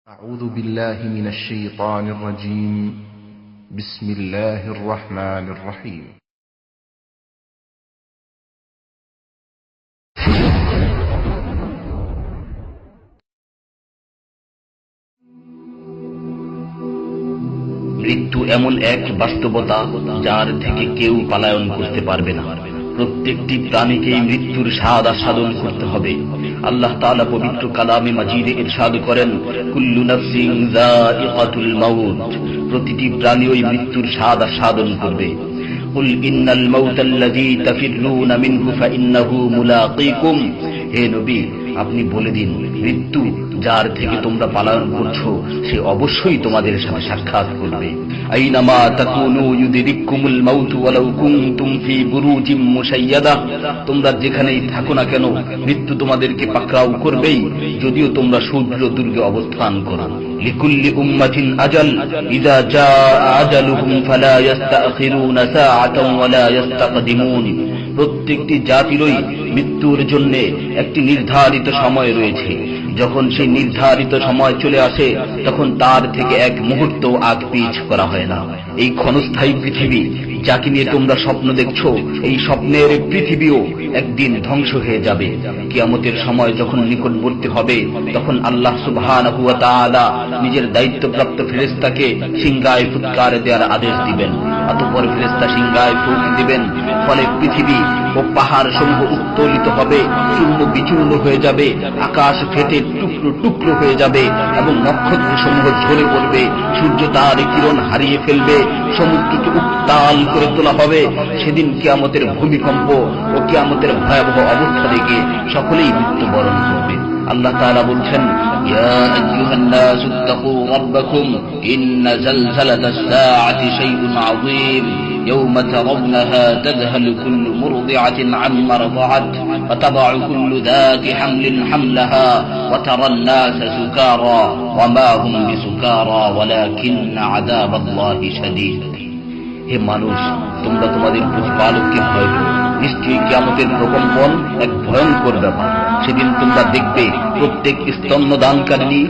أعوذ بالله من الشيطان الرجيم. بسم الله الرحمن الرحيم. মৃত্যু এমন এক বাস্তবতা যার থেকে কেউ পলায়ন করতে পারবে না। প্রত্যেকটি প্রাণীকেই মৃত্যুর স্বাদ আস্বাদন করতে হবে। আল্লাহ তাআলা পবিত্র কালামে মাজিদে ইরশাদ করেন, কুল্লু নাফসিন যায়িকাতুল মাউত, প্রতিটি প্রাণী ওই মৃত্যুর স্বাদ আস্বাদন করবে। কুল ইন্নাল মাউতাল্লাযী তাফিররুনা মিনহু ফাইন্নাহু মুলাকীকুম, হে নবী আপনি বলে দিন, মৃত্যু যার থেকে তোমরা পলায়ন করছো সে অবশ্যই তোমাদের সাথে সাক্ষাৎ করবে। আইনামা তাকুনু ইউদরিকুমুল মাউতু ওয়ালাউ কুনতুম ফি বুরুজিম মুশাইয়াদা, তোমরা যেখানেই থাকো না কেন মৃত্যু তোমাদেরকে পাকড়াও করবেই, যদিও তোমরা সূর্য দুর্গে অবস্থান করো। লিকুল্লি উম্মাতিন আজাল, ইযা জাআ আজালুহুম ফালা ইস্তাখিরুনা সাআতান ওয়ালা ইস্তাকদিমুন, প্রত্যেকটি জাতিরই মৃত্যুর জন্য একটি নির্ধারিত সময় রয়েছে। যখন সেই নির্ধারিত সময় চলে আসে তখন তার থেকে এক মুহূর্ত আগ পিছ করা হয় না। এই ক্ষণস্থায়ী পৃথিবী যাকে নিয়ে তোমরা স্বপ্ন দেখছো, এই স্বপ্নের পৃথিবীও একদিন ধ্বংস হয়ে যাবে। কিয়ামতের সময় যখন নিকটবর্তী হবে তখন আল্লাহ সুবহানাহু ওয়া তাআলা নিজের দায়িত্বপ্রাপ্ত ফেরেশতাকে সিংহায় ফুৎকার দেওয়ার আদেশ দিবেন। অতঃপর ফেরেশতা সিংহায় ফুঁক দিবেন, ফলে পৃথিবী ও পাহাড় সমূহ উত্তোলিত হবে, চূর্ণ বিচূর্ণ হয়ে যাবে, আকাশ ফেটে টুকরো টুকরো হয়ে যাবে এবং নক্ষত্র সমূহ ঝরে পড়বে, সূর্য তার কিরণ হারিয়ে ফেলবে, সমুদ্রকে উত্তাল করে তোলা হবে। সেদিন কিয়ামতের ভূমিকম্প ও কিয়ামতের ভয়াবহ অবস্থা দেখে সকলেই মৃত্যুবরণ করবে। আল্লাহ তাআলা বলছেন, ইয়া আইয়ুহান নাসু ইত্তাকু রাব্বাকুম ইন্না যালযালাতাস সাআতি শাইউন আযীম يوم ترونها تذهل كل مرضعة عما رضعت وتضع كل ذات حمل حملها وترى الناس سكارى وما هم بسكارى ولكن عذاب الله شديد। হে মানুষ, তোমরা তোমাদের প্রতিপালককে ভয় করো, নিশ্চয়ই কিয়ামতের প্রকম্পন এক ভয়ঙ্কর ব্যাপার। সেদিন তোমরা দেখবে প্রত্যেক স্তন্যদানকারিণী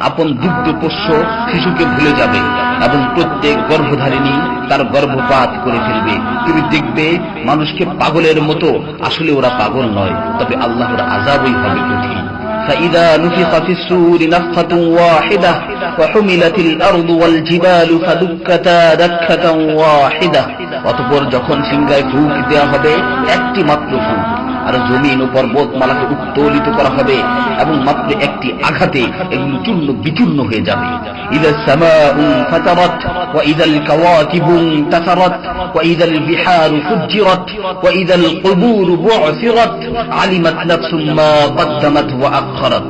আপন দুগ্ধপোষ্য শিশুকে ভুলে যাবে এবং প্রত্যেক গর্ভধারিণী তার গর্ভপাত করে ফেলবে। তুমি দেখবে মানুষকে পাগলের মতো, আসলে ওরা পাগল নয়, তবে আল্লাহর আযাবই হবে কঠিন। فإذا نفخ في الصور نفخة واحدة وحملت الأرض والجبال فدكتا دكة واحدة, অতঃপর যখন সিংহায় ফুঁক দেওয়া হবে একটি মাত্র ফুঁক, আর জমিন ও পর্বতমালাকে উত্তোলিত করা হবে এবং মাত্র একটি আঘাতে এগুলো চূর্ণ বিচূর্ণ হয়ে যাবে। ইযা সামাউ ফাতারাত ওয়া ইযাল কাওয়াকিবু ইনতাসারাত ওয়া ইযাল বিহারু ফুজ্জিরাত ওয়া ইযাল কুবুরু বু'সিরাত আলিমাত নাফসুম মা কদ্দামাত ওয়া আখখারাত,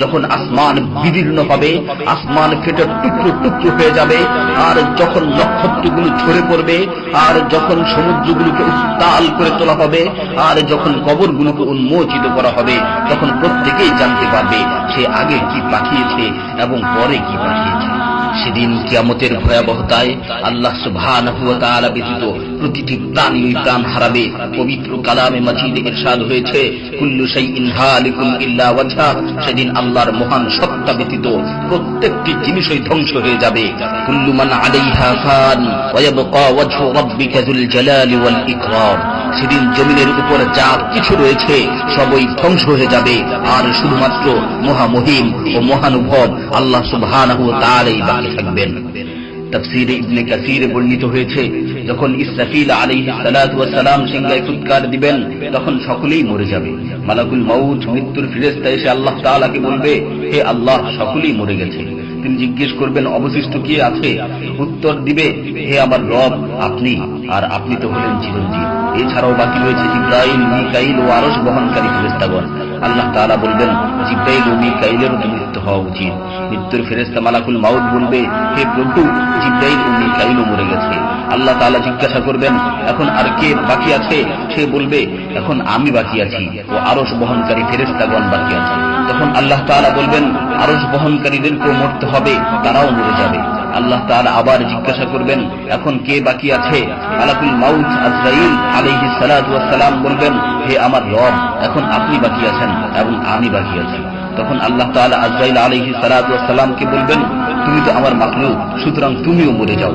যখন আসমান বিদীর্ণ হবে, আসমান ফেটে টুকরো টুকরো হয়ে যাবে, আর যখন নক্ষত্রগুলো ঝরে পড়বে, আর যখন সমুদ্রগুলোকে উত্তাল করে তোলা হবে, আর যখন কবরগুলোকে উন্মোচিত করা হবে, তখন প্রত্যেকেই জানতে পারবে সে আগে কি পাঠিয়েছে এবং পরে কি পাঠিয়েছে। সেদিন কিয়ামতের ভয়াবহতায় আল্লাহ সুবহানাহু ওয়া তাআলা ব্যতীত প্রতিটি প্রাণী প্রাণ হারাবে। পবিত্র কালামে মাজিদে ইরশাদ হয়েছে, কুল্লু শাইইন হালিকুন ইল্লা ওয়াজহা, সেদিন আল্লাহর মহান সত্তা ব্যতীত প্রত্যেকটি জিনিসই ধ্বংস হয়ে যাবে। কুল্লু মান আলাইহা ফান ওয়া ইয়াবকা ওয়াজহু রাব্বিকা যুল জালালি ওয়াল ইকরাম, সেদিন জমিনের উপর যা কিছু রয়েছে সবই ধ্বংস হয়ে যাবে, আর শুধুমাত্র মহামহিম ও মহানুভব আল্লাহ সুবহানাহু ওয়া তাআলাই বাকি থাকবেন। তাফসীরে ইবনে কাসীরে বর্ণিত হয়েছে, যখন ইসরাফিল আলাইহিস সালাতু ওয়াস সালাম সিংহায় ফুৎকার দিবেন তখন সকলেই মরে যাবে। মালাকুল মাউত মৃত্যুর ফেরেশতা এসে আল্লাহ তাআলাকে বলবে, হে আল্লাহ, সকলেই মরে গেছে। তিনি জিজ্ঞেস করবেন, অবশিষ্ট কে আছে? উত্তর দিবে, হে আমার রব, আপনি, আর আপনি তো হলেন চিরঞ্জীব। এছাড়াও বাকি রয়েছে জিবরাইল, মিকাইল ও আরশ বহনকারী ফেরেশতাগণ। আল্লাহ তাআলা বলবেন, জিবরাইল ও মিকাইলের মৃত্যু হওয়া উচিত। মৃত্যুর ফেরেশতা মালাকুল মাউত বলবে, হে প্রভু, জিবরাইল ও মিকাইলও মরে গেছে। আল্লাহ তাআলা জিজ্ঞাসা করবেন, এখন আর কে বাকি আছে? সে বলবে, এখন আমি বাকি আছি ও আরশ বহনকারী ফেরেশতাগণ বাকি আছে। তখন আল্লাহ তাআলা বলবেন, আরশ বহনকারীদেরকেও মরতে হবে, তারাও মরে যাবে। আল্লাহ তাআলা আবার জিজ্ঞাসা করবেন, এখন কে বাকি আছে? মালাকুল মাউত আজরাইল আলাইহিস সালাতু ওয়াস সালাম বলবেন, হে আমার রব, এখন আপনি বাকি আছেন এবং আমি বাকি আছি। তখন আল্লাহ তাআলা আজরাইল আলাইহিস সালাতু ওয়াস সালামকে বলবেন, তুমি তো আমার মাখলুক, সুতরাং তুমিও মরে যাও।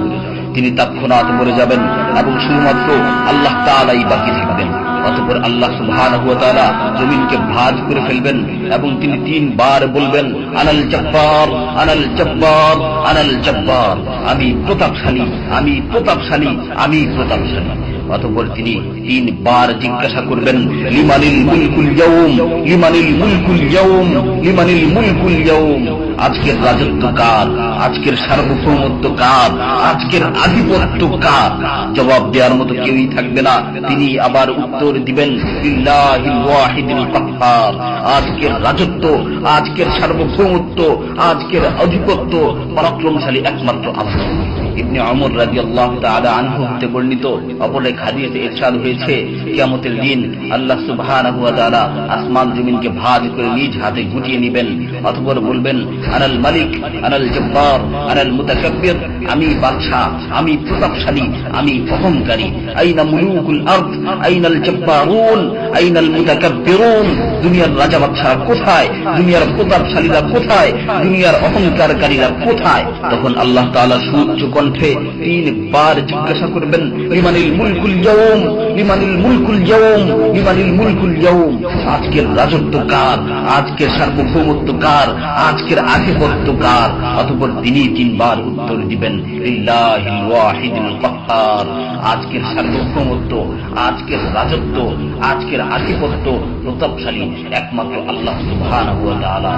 তিনি তৎক্ষণাৎ মরে যাবেন এবং শুধুমাত্র আল্লাহ তাআলাই বাকি থাকবেন। অতঃপর আল্লাহ সুবহানাহু ওয়া তাআলা জমিনকে ভাঁজ করে ফেলবেন এবং তিনি 3 বার বলবেন, আনাল জব্বার, আনাল জব্বার, আনাল জব্বার, আমি প্রতাপশালী, আমি প্রতাপশালী, আমি প্রতাপশালী। অতঃপর তিনি 3 বার জিজ্ঞাসা করবেন, লিমানিল মুলকুল ইয়াউম, লিমানিল মুলকুল ইয়াউম, লিমানিল মুলকুল ইয়াউম, আজকের রাজত্ব কার, আজকের সার্বভৌমত্ব কার, আজকের আধিপত্য কার? জবাব দেওয়ার মতো কেউই থাকবে না। তিনি আবার উত্তর দিবেন, লিল্লাহিল ওয়াহিদুল কাহ্হার, আজকের রাজত্ব, আজকের সার্বভৌমত্ব, আজকের আধিপত্য পরাক্রমশালী একমাত্র আল্লাহ। ইবনে ওমর রাদিয়াল্লাহু তাআলা আনহু হতে বর্ণিত অপর এক হাদিসে ইরশাদ হয়েছে, কিয়ামতের দিন আল্লাহ সুবহানাহু ওয়া তাআলা আসমান জমিনকে ভাঁজ করে নিজ হাতে গুটিয়ে নেবেন। অতঃপর বলবেন, আনাল মালিক, আনাল জব্বার, আনাল মুতাকাব্বির, আমি বাদশাহ, আমি প্রতাপশালী, আমি অহংকারী। আইনা মুলুকুল আরদ, আইনাল জব্বারুন, আইনাল মুতাকাব্বিরুন, দুনিয়ার রাজা বাদশাহ কোথায়, দুনিয়ার প্রতাপশালীরা কোথায়, দুনিয়ার অহংকারকারীরা কোথায়? তখন আল্লাহ তাআলা সুউচ্চ কণ্ঠে 3 বার জিজ্ঞাসা করবেন, লিমানিল মুলকুল ইয়াউম, লিমানিল মুলকুল ইয়াউম, লিমানিল মুলকুল ইয়াউম, আজকের রাজত্ব কার, আজকের সার্বভৌমত্ব কার, আজকের আধিপত্য কার? অতঃপর তিনি 3 বার উত্তর দিবেন, লিল্লাহিল ওয়াহিদুল কাহ্হার, আজকের সার্বভৌমত্ব, আজকের রাজত্ব, আজকের আধিপত্য প্রতাপশালী একমাত্র আল্লাহ সুবহানাহু ওয়া তাআলা।